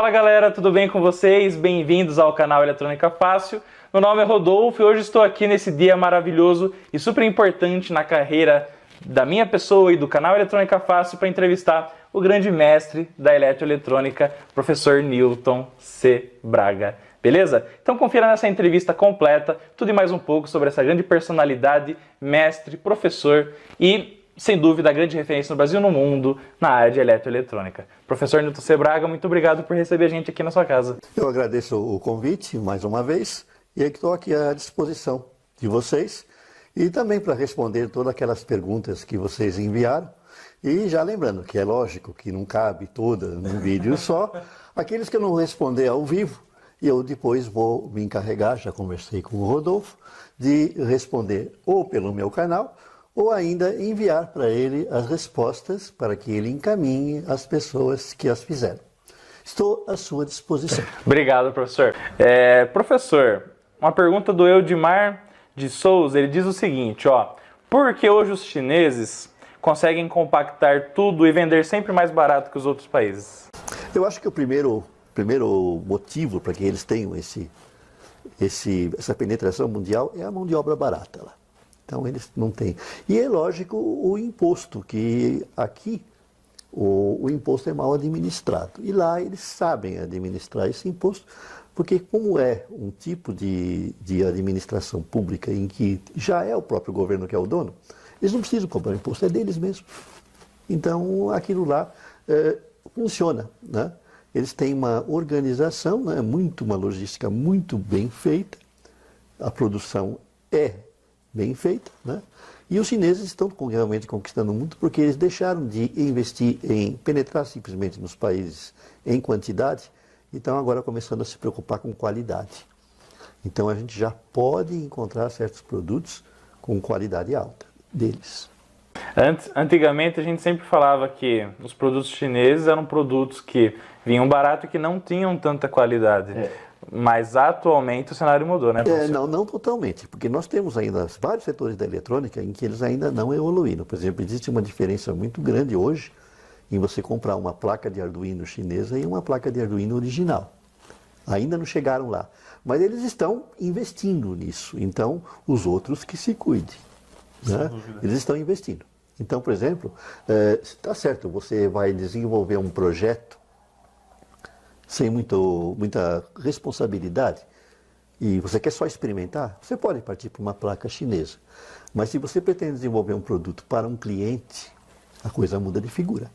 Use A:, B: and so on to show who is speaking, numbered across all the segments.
A: Fala galera, tudo bem com vocês? Bem-vindos ao canal Eletrônica Fácil. Meu nome é Rodolfo e hoje estou aqui nesse dia maravilhoso e super importante na carreira da minha pessoa e do canal Eletrônica Fácil para entrevistar o grande mestre da eletroeletrônica, professor Newton C. Braga. Beleza? Então confira nessa entrevista completa tudo e mais um pouco sobre essa grande personalidade, mestre, professor e, sem dúvida, a grande referência no Brasil e no mundo na área de eletroeletrônica. Professor Newton C. Braga, muito obrigado por receber a gente aqui na sua casa.
B: Eu agradeço o convite mais uma vez e estou aqui à disposição de vocês e também para responder todas aquelas perguntas que vocês enviaram. E já lembrando que é lógico que não cabe toda num vídeo só, aqueles que eu não responder ao vivo, eu depois vou me encarregar, já conversei com o Rodolfo, de responder ou pelo meu canal, ou ainda enviar para ele as respostas para que ele encaminhe as pessoas que as fizeram. Estou à sua disposição.
A: Obrigado, professor. Professor, uma pergunta do Eudimar de Souza, ele diz o seguinte, por que hoje os chineses conseguem compactar tudo e vender sempre mais barato que os outros países?
B: Eu acho que o primeiro motivo para que eles tenham essa penetração mundial é a mão de obra barata lá. Então eles não têm. E é lógico o imposto, que aqui o imposto é mal administrado. E lá eles sabem administrar esse imposto, porque como é um tipo de administração pública em que já é o próprio governo que é o dono, eles não precisam cobrar imposto, é deles mesmo. Então aquilo lá funciona, né? Eles têm uma organização, né? Uma logística muito bem feita, a produção é bem feita, né? E os chineses estão realmente conquistando muito porque eles deixaram de investir em penetrar simplesmente nos países em quantidade e estão agora começando a se preocupar com qualidade. Então a gente já pode encontrar certos produtos com qualidade alta deles.
A: Antigamente a gente sempre falava que os produtos chineses eram produtos que vinham barato e que não tinham tanta qualidade. Mas atualmente o cenário mudou, né, professor?
B: Não totalmente, porque nós temos ainda vários setores da eletrônica em que eles ainda não evoluíram. Por exemplo, existe uma diferença muito grande hoje em você comprar uma placa de Arduino chinesa e uma placa de Arduino original. Ainda não chegaram lá, mas eles estão investindo nisso, então os outros que se cuidem, né? Eles estão investindo. Então, por exemplo, está certo, você vai desenvolver um projeto sem muita responsabilidade, e você quer só experimentar, você pode partir para uma placa chinesa. Mas se você pretende desenvolver um produto para um cliente, a coisa muda de figura.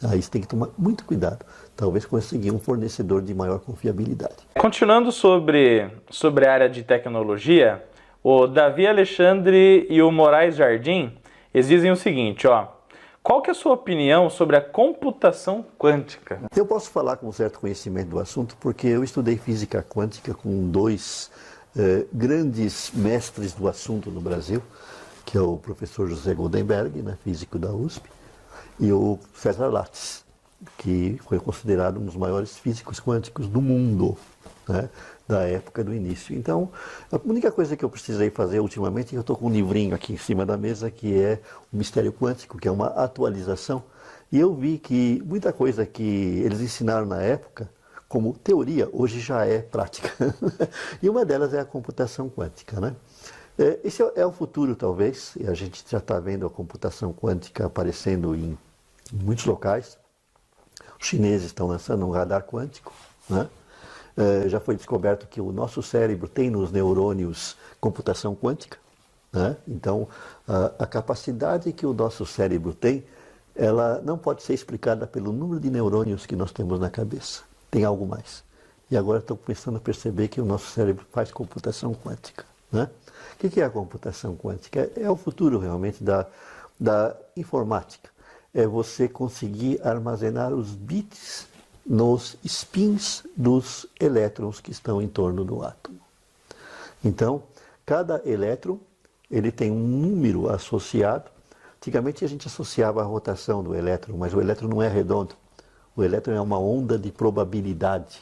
B: Aí você tem que tomar muito cuidado, talvez conseguir um fornecedor de maior confiabilidade.
A: Continuando sobre a área de tecnologia, o Davi Alexandre e o Moraes Jardim, eles dizem o seguinte, qual que é a sua opinião sobre a computação quântica?
B: Eu posso falar com um certo conhecimento do assunto porque eu estudei física quântica com dois grandes mestres do assunto no Brasil, que é o professor José Goldenberg, né, físico da USP, e o César Lattes, que foi considerado um dos maiores físicos quânticos do mundo, né, da época do início. Então, a única coisa que eu precisei fazer ultimamente, eu estou com um livrinho aqui em cima da mesa, que é o Mistério Quântico, que é uma atualização, e eu vi que muita coisa que eles ensinaram na época, como teoria, hoje já é prática. E uma delas é a computação quântica, né? Esse é o futuro, talvez, e a gente já está vendo a computação quântica aparecendo em muitos locais. Os chineses estão lançando um radar quântico, né? Já foi descoberto que o nosso cérebro tem nos neurônios computação quântica, né? Então, a capacidade que o nosso cérebro tem, ela não pode ser explicada pelo número de neurônios que nós temos na cabeça. Tem algo mais. E agora estou começando a perceber que o nosso cérebro faz computação quântica, né? O que é a computação quântica? É o futuro realmente da informática. É você conseguir armazenar os bits nos spins dos elétrons que estão em torno do átomo. Então, cada elétron, ele tem um número associado. Antigamente a gente associava a rotação do elétron, mas o elétron não é redondo. O elétron é uma onda de probabilidade.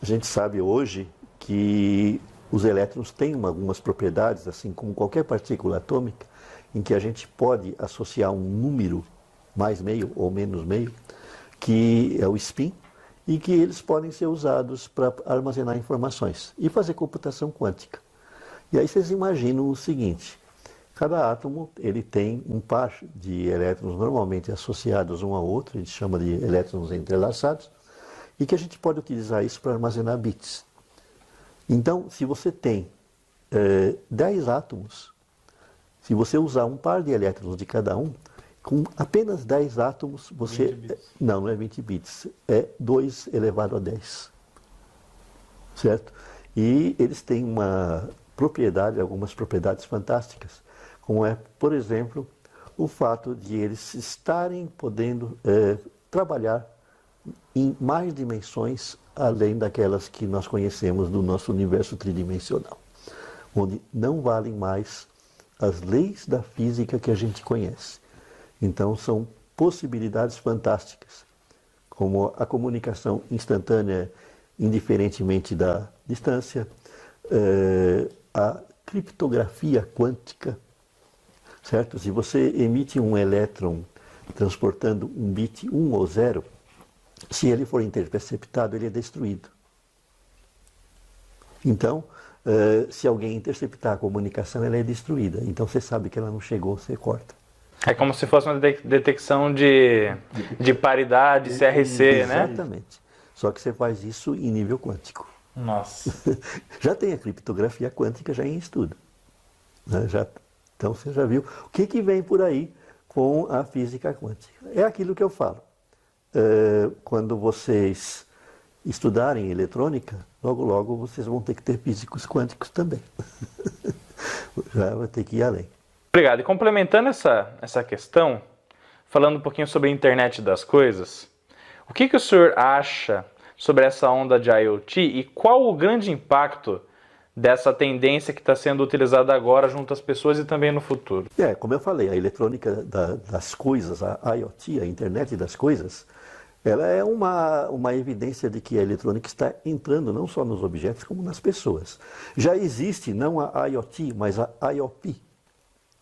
B: A gente sabe hoje que os elétrons têm algumas propriedades, assim como qualquer partícula atômica, em que a gente pode associar um número, mais meio ou menos meio, que é o spin, e que eles podem ser usados para armazenar informações e fazer computação quântica. E aí vocês imaginam o seguinte: cada átomo ele tem um par de elétrons normalmente associados um ao outro, a gente chama de elétrons entrelaçados, e que a gente pode utilizar isso para armazenar bits. Então, se você tem 10 átomos, se você usar um par de elétrons de cada um, com apenas 10 átomos, você...
A: 20 bits.
B: Não é 20 bits, é 2 elevado a 10. Certo? E eles têm algumas propriedades fantásticas, como é, por exemplo, o fato de eles estarem podendo trabalhar em mais dimensões além daquelas que nós conhecemos do nosso universo tridimensional, onde não valem mais as leis da física que a gente conhece. Então são possibilidades fantásticas, como a comunicação instantânea, indiferentemente da distância, a criptografia quântica, certo? Se você emite um elétron transportando um bit 1 ou 0, se ele for interceptado, ele é destruído. Então, se alguém interceptar a comunicação, ela é destruída. Então você sabe que ela não chegou, você corta.
A: É como se fosse uma detecção de paridade, CRC, né?
B: Exatamente. Só que você faz isso em nível quântico.
A: Nossa.
B: Já tem a criptografia quântica já em estudo. Né? Então você já viu o que vem por aí com a física quântica. É aquilo que eu falo. Quando vocês estudarem eletrônica, logo logo vocês vão ter que ter físicos quânticos também. Já vai ter que ir além.
A: Obrigado. E complementando essa questão, falando um pouquinho sobre a internet das coisas, o que o senhor acha sobre essa onda de IoT e qual o grande impacto dessa tendência que está sendo utilizada agora junto às pessoas e também no futuro?
B: Como eu falei, a eletrônica das coisas, a IoT, a internet das coisas, ela é uma evidência de que a eletrônica está entrando não só nos objetos, como nas pessoas. Já existe não a IoT, mas a IOP,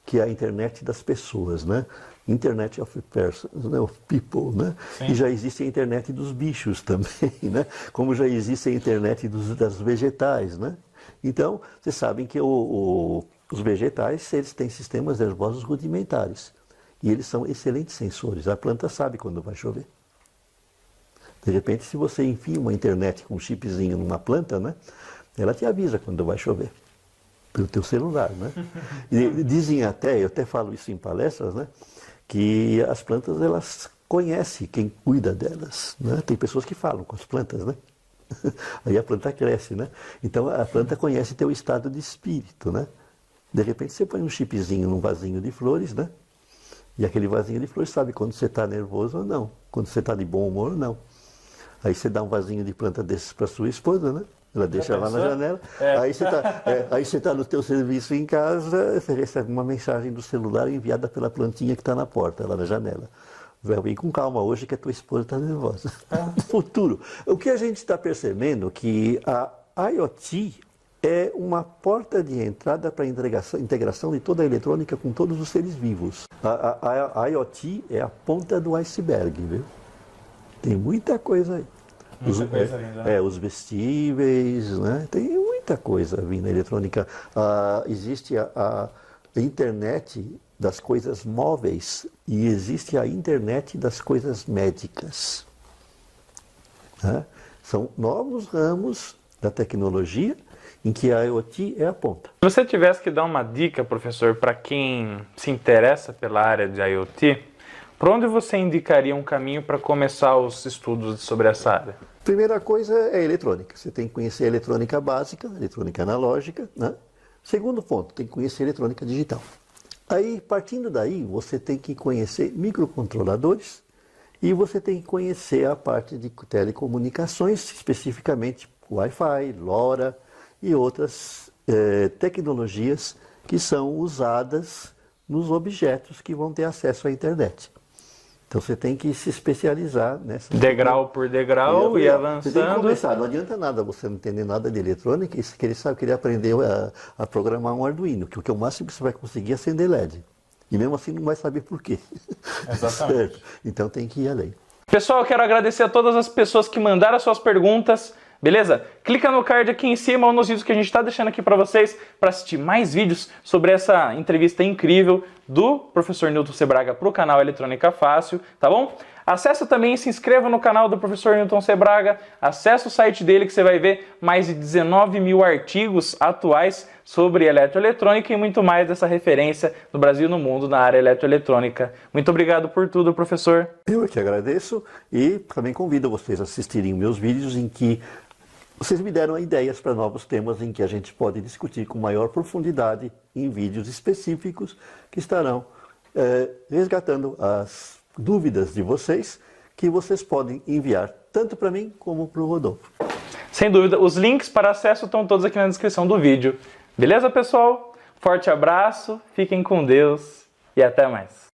B: que é a internet das pessoas, né? Internet of Persons, né? Of People, né? E já existe a internet dos bichos também, né? Como já existe a internet das vegetais, né? Então, vocês sabem que os vegetais, eles têm sistemas nervosos rudimentares. E eles são excelentes sensores. A planta sabe quando vai chover. De repente, se você enfia uma internet com um chipzinho numa planta, né? Ela te avisa quando vai chover. Pelo teu celular, né? E dizem até, eu até falo isso em palestras, né? Que as plantas, elas conhecem quem cuida delas, né? Tem pessoas que falam com as plantas, né? Aí a planta cresce, né? Então a planta conhece teu estado de espírito, né? De repente você põe um chipzinho num vasinho de flores, né? E aquele vasinho de flores sabe quando você está nervoso ou não, quando você está de bom humor ou não. Aí você dá um vasinho de planta desses para sua esposa, né? Ela deixa lá na janela. Aí você está no teu serviço em casa, você recebe uma mensagem do celular enviada pela plantinha que está na porta, lá na janela. Vem com calma hoje que a tua esposa está nervosa. Futuro. O que a gente está percebendo é que a IoT é uma porta de entrada para a integração de toda a eletrônica com todos os seres vivos. A IoT é a ponta do iceberg, viu? Tem muita coisa aí.
A: Muita coisa ainda, né?
B: Os vestíveis, né? Tem muita coisa vindo na eletrônica. Existe a internet das coisas móveis e existe a internet das coisas médicas. Né? São novos ramos da tecnologia em que a IoT é a ponta.
A: Se você tivesse que dar uma dica, professor, para quem se interessa pela área de IoT, por onde você indicaria um caminho para começar os estudos sobre essa área?
B: Primeira coisa é a eletrônica. Você tem que conhecer a eletrônica básica, a eletrônica analógica, né? Segundo ponto, tem que conhecer a eletrônica digital. Aí, partindo daí, você tem que conhecer microcontroladores e você tem que conhecer a parte de telecomunicações, especificamente Wi-Fi, LoRa e outras tecnologias que são usadas nos objetos que vão ter acesso à internet. Então você tem que se especializar nessa.
A: Degrau por degrau e avançando.
B: Você tem que começar. Não adianta nada você não entender nada de eletrônica e querer aprender a programar um Arduino, que o máximo que você vai conseguir é acender LED. E mesmo assim não vai saber por quê.
A: Exatamente.
B: Certo? Então tem que ir além.
A: Pessoal, eu quero agradecer a todas as pessoas que mandaram as suas perguntas, beleza? Clica no card aqui em cima ou nos vídeos que a gente está deixando aqui para vocês para assistir mais vídeos sobre essa entrevista incrível do professor Newton Sebraga para o canal Eletrônica Fácil, tá bom? Acesse também e se inscreva no canal do professor Newton Sebraga, acesse o site dele que você vai ver mais de 19 mil artigos atuais sobre eletroeletrônica e muito mais dessa referência no Brasil e no mundo na área eletroeletrônica. Muito obrigado por tudo, professor.
B: Eu que agradeço e também convido vocês a assistirem meus vídeos em que vocês me deram ideias para novos temas em que a gente pode discutir com maior profundidade em vídeos específicos que estarão resgatando as dúvidas de vocês, que vocês podem enviar tanto para mim como para o Rodolfo.
A: Sem dúvida, os links para acesso estão todos aqui na descrição do vídeo. Beleza, pessoal? Forte abraço, fiquem com Deus e até mais.